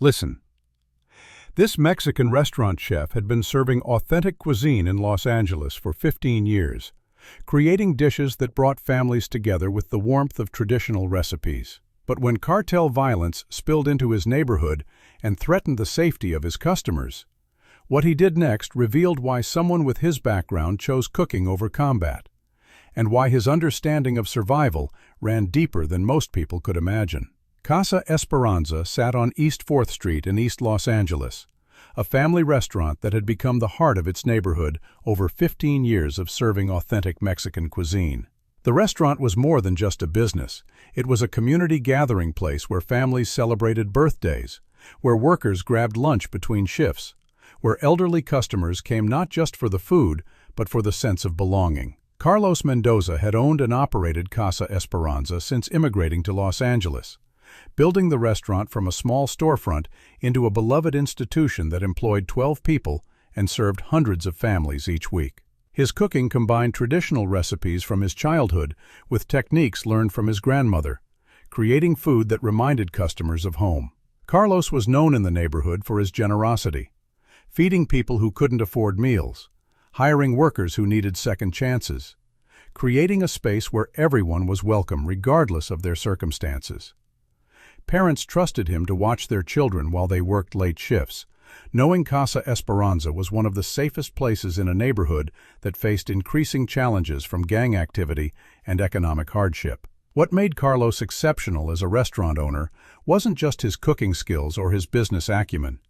Listen. This Mexican restaurant chef had been serving authentic cuisine in Los Angeles for 15 years, creating dishes that brought families together with the warmth of traditional recipes. But when cartel violence spilled into his neighborhood and threatened the safety of his customers, what he did next revealed why someone with his background chose cooking over combat, and why his understanding of survival ran deeper than most people could imagine. Casa Esperanza sat on East 4th Street in East Los Angeles, a family restaurant that had become the heart of its neighborhood over 15 years of serving authentic Mexican cuisine. The restaurant was more than just a business. It was a community gathering place where families celebrated birthdays, where workers grabbed lunch between shifts, where elderly customers came not just for the food, but for the sense of belonging. Carlos Mendoza had owned and operated Casa Esperanza since immigrating to Los Angeles, building the restaurant from a small storefront into a beloved institution that employed 12 people and served hundreds of families each week. His cooking combined traditional recipes from his childhood with techniques learned from his grandmother, creating food that reminded customers of home. Carlos was known in the neighborhood for his generosity, feeding people who couldn't afford meals, hiring workers who needed second chances, creating a space where everyone was welcome regardless of their circumstances. Parents trusted him to watch their children while they worked late shifts, knowing Casa Esperanza was one of the safest places in a neighborhood that faced increasing challenges from gang activity and economic hardship. What made Carlos exceptional as a restaurant owner wasn't just his cooking skills or his business acumen.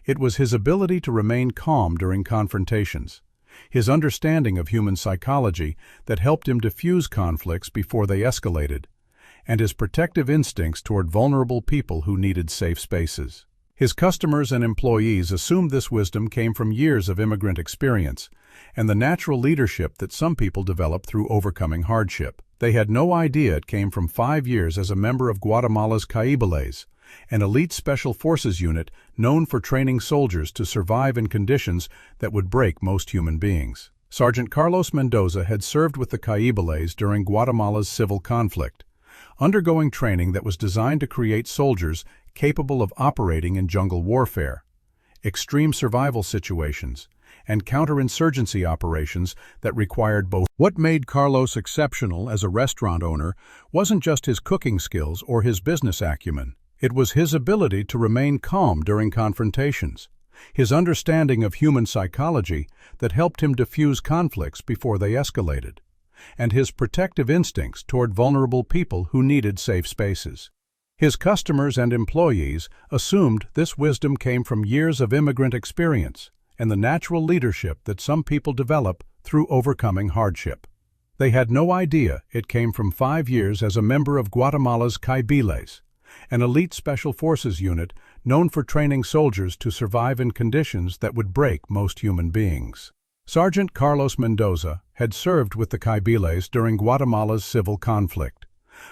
It was his ability to remain calm during confrontations, his understanding of human psychology that helped him diffuse conflicts before they escalated, and his protective instincts toward vulnerable people who needed safe spaces. His customers and employees assumed this wisdom came from years of immigrant experience and the natural leadership that some people develop through overcoming hardship. They had no idea it came from 5 years as a member of Guatemala's Kaibiles, an elite special forces unit known for training soldiers to survive in conditions that would break most human beings. Sergeant Carlos Mendoza had served with the Kaibiles during Guatemala's civil conflict, undergoing training that was designed to create soldiers capable of operating in jungle warfare, extreme survival situations, and counterinsurgency operations that required both. What made Carlos exceptional as a restaurant owner wasn't just his cooking skills or his business acumen. It was his ability to remain calm during confrontations, his understanding of human psychology that helped him diffuse conflicts before they escalated, and his protective instincts toward vulnerable people who needed safe spaces. His customers and employees assumed this wisdom came from years of immigrant experience and the natural leadership that some people develop through overcoming hardship. They had no idea it came from 5 years as a member of Guatemala's Kaibiles, an elite special forces unit known for training soldiers to survive in conditions that would break most human beings. Sergeant Carlos Mendoza had served with the Kaibiles during Guatemala's civil conflict,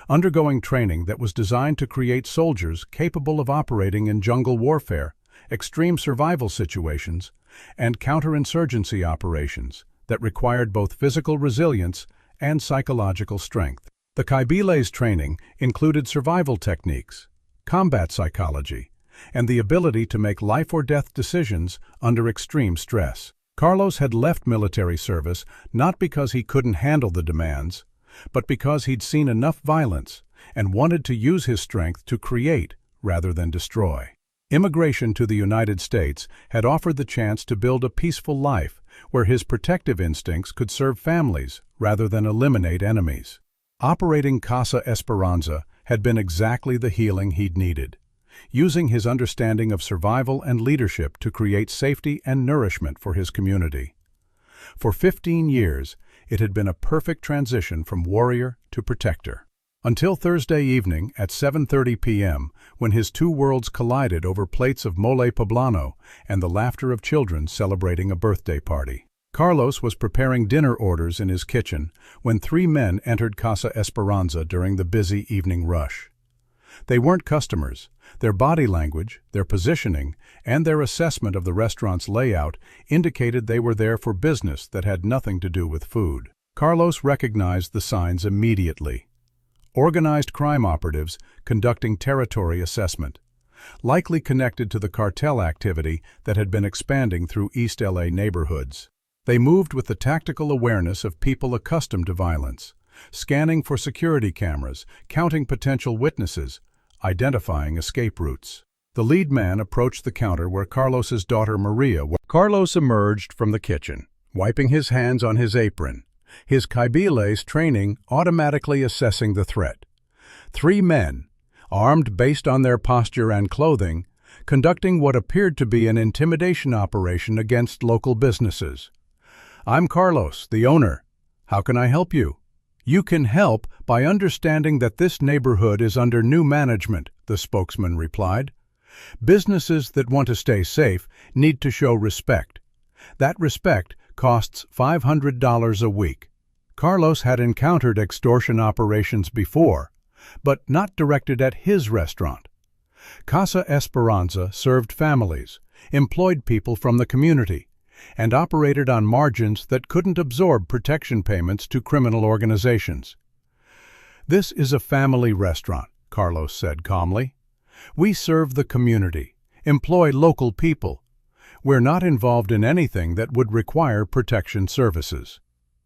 undergoing training that was designed to create soldiers capable of operating in jungle warfare, extreme survival situations, and counterinsurgency operations that required both physical resilience and psychological strength. The Kaibiles training included survival techniques, combat psychology, and the ability to make life-or-death decisions under extreme stress. Carlos had left military service not because he couldn't handle the demands, but because he'd seen enough violence and wanted to use his strength to create rather than destroy. Immigration to the United States had offered the chance to build a peaceful life where his protective instincts could serve families rather than eliminate enemies. Operating Casa Esperanza had been exactly the healing he'd needed, using his understanding of survival and leadership to create safety and nourishment for his community. For 15 years, it had been a perfect transition from warrior to protector. Until Thursday evening at 7:30 p.m., when his two worlds collided over plates of mole poblano and the laughter of children celebrating a birthday party. Carlos was preparing dinner orders in his kitchen when 3 men entered Casa Esperanza during the busy evening rush. They weren't customers. Their body language, their positioning, and their assessment of the restaurant's layout indicated they were there for business that had nothing to do with food. Carlos recognized the signs immediately. Organized crime operatives conducting territory assessment, likely connected to the cartel activity that had been expanding through East LA neighborhoods. They moved with the tactical awareness of people accustomed to violence, scanning for security cameras, counting potential witnesses, identifying escape routes. The lead man approached the counter where Carlos's daughter Maria was. Carlos emerged from the kitchen, wiping his hands on his apron, his Kaibiles training automatically assessing the threat. 3 men, armed based on their posture and clothing, conducting what appeared to be an intimidation operation against local businesses. "I'm Carlos, the owner. How can I help you?" "You can help by understanding that this neighborhood is under new management," the spokesman replied. "Businesses that want to stay safe need to show respect. That respect costs $500 a week." Carlos had encountered extortion operations before, but not directed at his restaurant. Casa Esperanza served families, employed people from the community, and operated on margins that couldn't absorb protection payments to criminal organizations. "This is a family restaurant," Carlos said calmly. "We serve the community, employ local people. We're not involved in anything that would require protection services."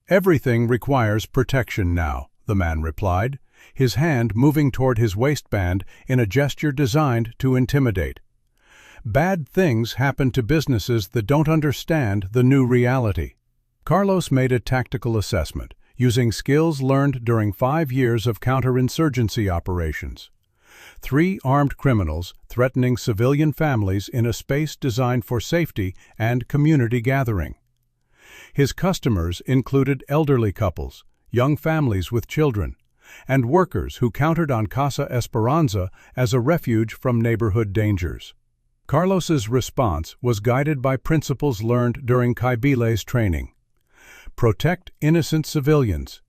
"Everything requires protection now," the man replied, his hand moving toward his waistband in a gesture designed to intimidate. "Bad things happen to businesses that don't understand the new reality." Carlos made a tactical assessment, using skills learned during 5 years of counterinsurgency operations. 3 armed criminals threatening civilian families in a space designed for safety and community gathering. His customers included elderly couples, young families with children, and workers who counted on Casa Esperanza as a refuge from neighborhood dangers. Carlos's response was guided by principles learned during Kaibiles training. Protect innocent civilians,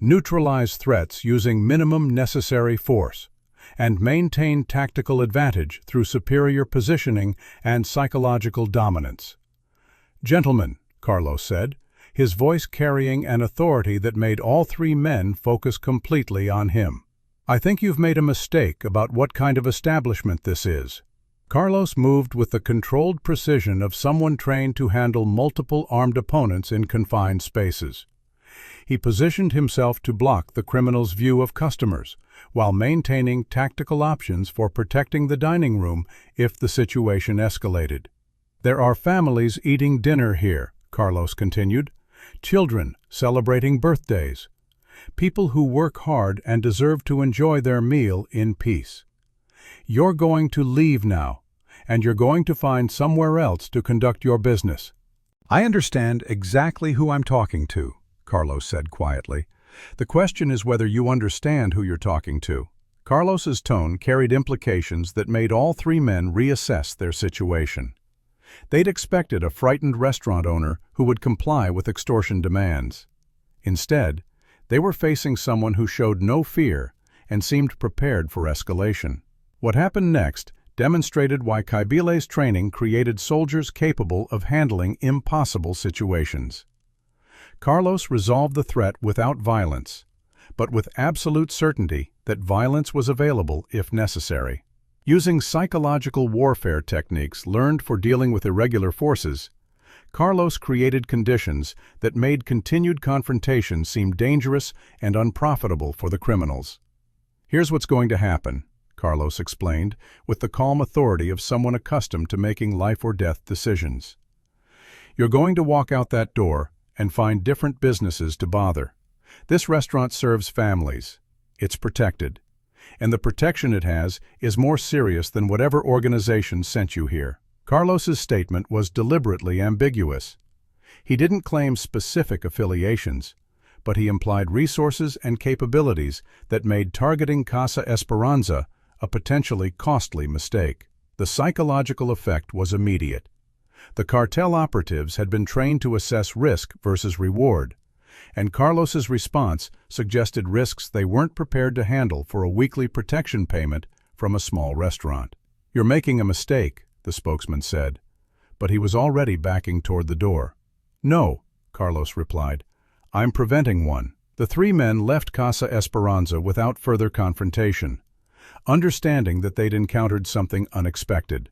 neutralize threats using minimum necessary force, and maintain tactical advantage through superior positioning and psychological dominance. "Gentlemen," Carlos said, his voice carrying an authority that made all 3 men focus completely on him. "I think you've made a mistake about what kind of establishment this is." Carlos moved with the controlled precision of someone trained to handle multiple armed opponents in confined spaces. He positioned himself to block the criminal's view of customers, while maintaining tactical options for protecting the dining room if the situation escalated. "There are families eating dinner here," Carlos continued, "children celebrating birthdays, people who work hard and deserve to enjoy their meal in peace. You're going to leave now, and you're going to find somewhere else to conduct your business." "I understand exactly who I'm talking to," Carlos said quietly. "The question is whether you understand who you're talking to." Carlos's tone carried implications that made all 3 men reassess their situation. They'd expected a frightened restaurant owner who would comply with extortion demands. Instead, they were facing someone who showed no fear and seemed prepared for escalation. What happened next demonstrated why Kaibiles training created soldiers capable of handling impossible situations. Carlos resolved the threat without violence, but with absolute certainty that violence was available if necessary. Using psychological warfare techniques learned for dealing with irregular forces, Carlos created conditions that made continued confrontation seem dangerous and unprofitable for the criminals. "Here's what's going to happen," Carlos explained, with the calm authority of someone accustomed to making life-or-death decisions. "You're going to walk out that door and find different businesses to bother. This restaurant serves families. It's protected. And the protection it has is more serious than whatever organization sent you here." Carlos's statement was deliberately ambiguous. He didn't claim specific affiliations, but he implied resources and capabilities that made targeting Casa Esperanza a potentially costly mistake. The psychological effect was immediate. The cartel operatives had been trained to assess risk versus reward, and Carlos's response suggested risks they weren't prepared to handle for a weekly protection payment from a small restaurant. "You're making a mistake," the spokesman said, but he was already backing toward the door. "No," Carlos replied, "I'm preventing one." The 3 men left Casa Esperanza without further confrontation. understanding that they'd encountered something unexpected.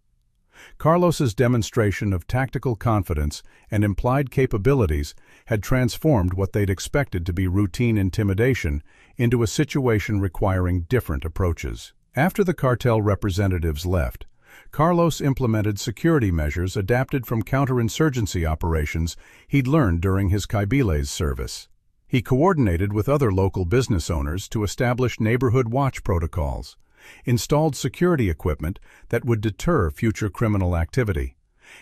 Carlos's demonstration of tactical confidence and implied capabilities had transformed what they'd expected to be routine intimidation into a situation requiring different approaches. After the cartel representatives left, Carlos implemented security measures adapted from counterinsurgency operations he'd learned during his Kaibiles service. He coordinated with other local business owners to establish neighborhood watch protocols, installed security equipment that would deter future criminal activity,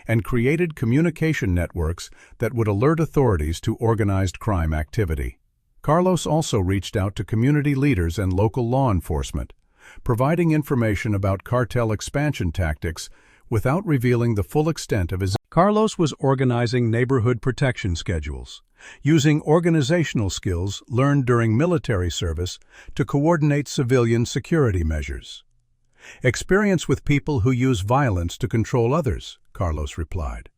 and created communication networks that would alert authorities to organized crime activity. Carlos also reached out to community leaders and local law enforcement, providing information about cartel expansion tactics without revealing the full extent of his. Carlos was organizing neighborhood protection schedules, using organizational skills learned during military service to coordinate civilian security measures. "Experience with people who use violence to control others," Carlos replied.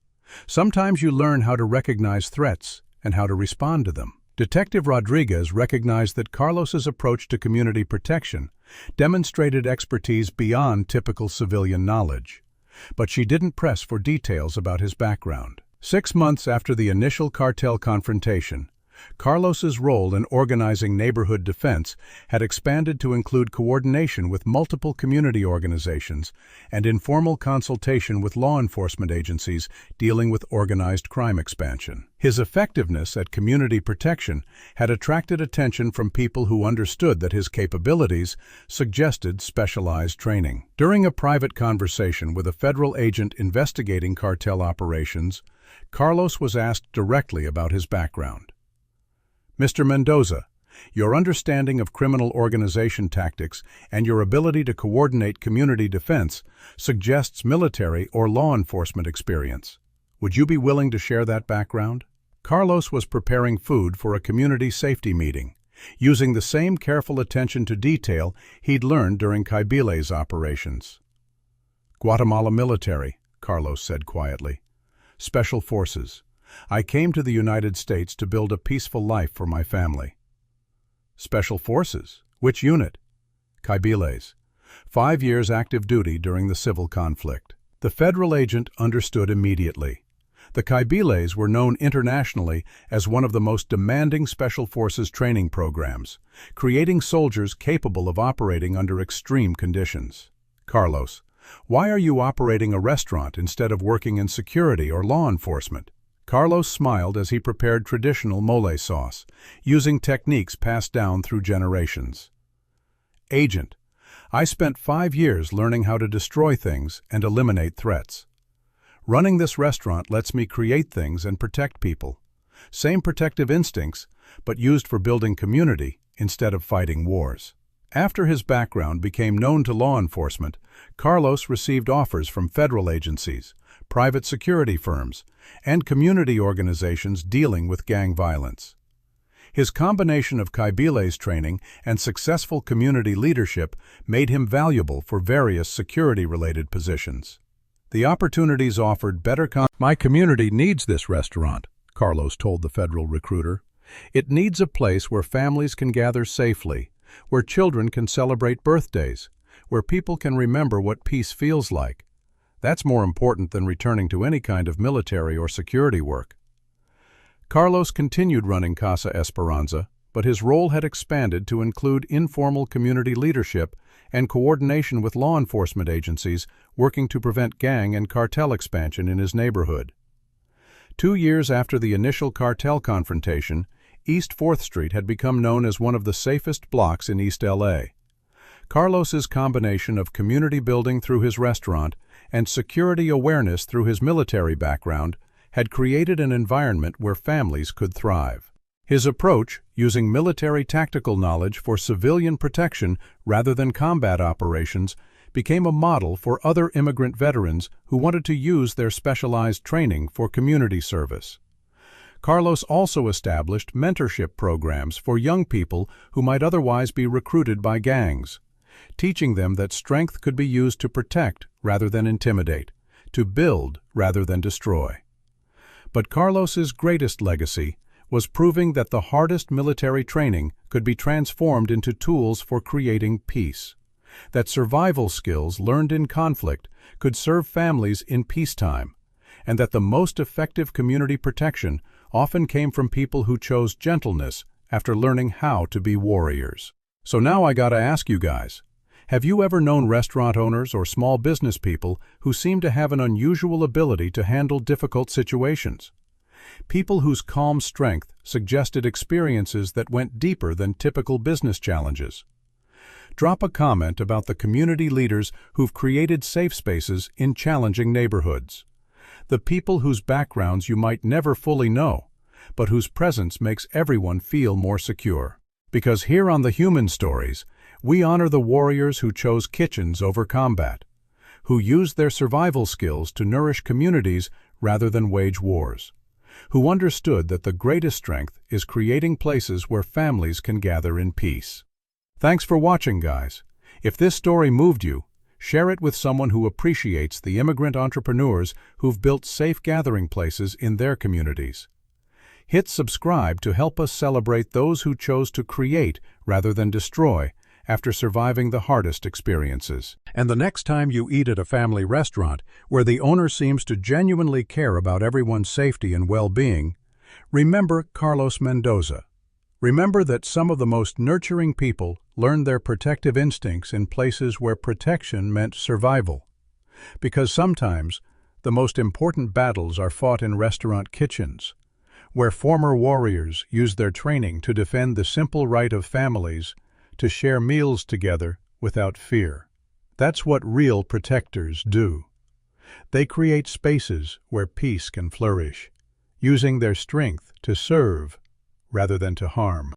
"Sometimes you learn how to recognize threats and how to respond to them." Detective Rodriguez recognized that Carlos's approach to community protection demonstrated expertise beyond typical civilian knowledge, but she didn't press for details about his background. 6 months after the initial cartel confrontation, Carlos's role in organizing neighborhood defense had expanded to include coordination with multiple community organizations and informal consultation with law enforcement agencies dealing with organized crime expansion. His effectiveness at community protection had attracted attention from people who understood that his capabilities suggested specialized training. During a private conversation with a federal agent investigating cartel operations, Carlos was asked directly about his background. "Mr. Mendoza, your understanding of criminal organization tactics and your ability to coordinate community defense suggests military or law enforcement experience. Would you be willing to share that background?" Carlos was preparing food for a community safety meeting, using the same careful attention to detail he'd learned during Kaibiles operations. "Guatemala military," Carlos said quietly. "Special Forces. I came to the United States to build a peaceful life for my family." "Special Forces? Which unit?" "Kaibiles. 5 years active duty during the civil conflict." The federal agent understood immediately. The Kaibiles were known internationally as one of the most demanding Special Forces training programs, creating soldiers capable of operating under extreme conditions. "Carlos, why are you operating a restaurant instead of working in security or law enforcement?" Carlos smiled as he prepared traditional mole sauce, using techniques passed down through generations. "Agent, I spent 5 years learning how to destroy things and eliminate threats. Running this restaurant lets me create things and protect people. Same protective instincts, but used for building community instead of fighting wars." After his background became known to law enforcement, Carlos received offers from federal agencies, private security firms, and community organizations dealing with gang violence. His combination of Kaibiles training and successful community leadership made him valuable for various security-related positions. The opportunities offered better "My community needs this restaurant," Carlos told the federal recruiter. "It needs a place where families can gather safely, where children can celebrate birthdays, where people can remember what peace feels like. That's more important than returning to any kind of military or security work." Carlos continued running Casa Esperanza, but his role had expanded to include informal community leadership and coordination with law enforcement agencies working to prevent gang and cartel expansion in his neighborhood. 2 years after the initial cartel confrontation, East 4th Street had become known as one of the safest blocks in East LA. Carlos's combination of community building through his restaurant and security awareness through his military background had created an environment where families could thrive. His approach, using military tactical knowledge for civilian protection rather than combat operations, became a model for other immigrant veterans who wanted to use their specialized training for community service. Carlos also established mentorship programs for young people who might otherwise be recruited by gangs, teaching them that strength could be used to protect rather than intimidate, to build rather than destroy. But Carlos's greatest legacy was proving that the hardest military training could be transformed into tools for creating peace. that survival skills learned in conflict could serve families in peacetime, and that the most effective community protection often came from people who chose gentleness after learning how to be warriors. So now I gotta ask you guys, have you ever known restaurant owners or small business people who seem to have an unusual ability to handle difficult situations? People whose calm strength suggested experiences that went deeper than typical business challenges. Drop a comment about the community leaders who've created safe spaces in challenging neighborhoods. The people whose backgrounds you might never fully know, but whose presence makes everyone feel more secure. Because here on the Human Stories, we honor the warriors who chose kitchens over combat, who used their survival skills to nourish communities rather than wage wars, who understood that the greatest strength is creating places where families can gather in peace. Thanks for watching, guys. If this story moved you, share it with someone who appreciates the immigrant entrepreneurs who've built safe gathering places in their communities. Hit subscribe to help us celebrate those who chose to create rather than destroy after surviving the hardest experiences. And the next time you eat at a family restaurant where the owner seems to genuinely care about everyone's safety and well-being, remember Carlos Mendoza. Remember that some of the most nurturing people learned their protective instincts in places where protection meant survival. Because sometimes the most important battles are fought in restaurant kitchens, where former warriors used their training to defend the simple right of families to share meals together without fear. That's what real protectors do. They create spaces where peace can flourish, using their strength to serve rather than to harm.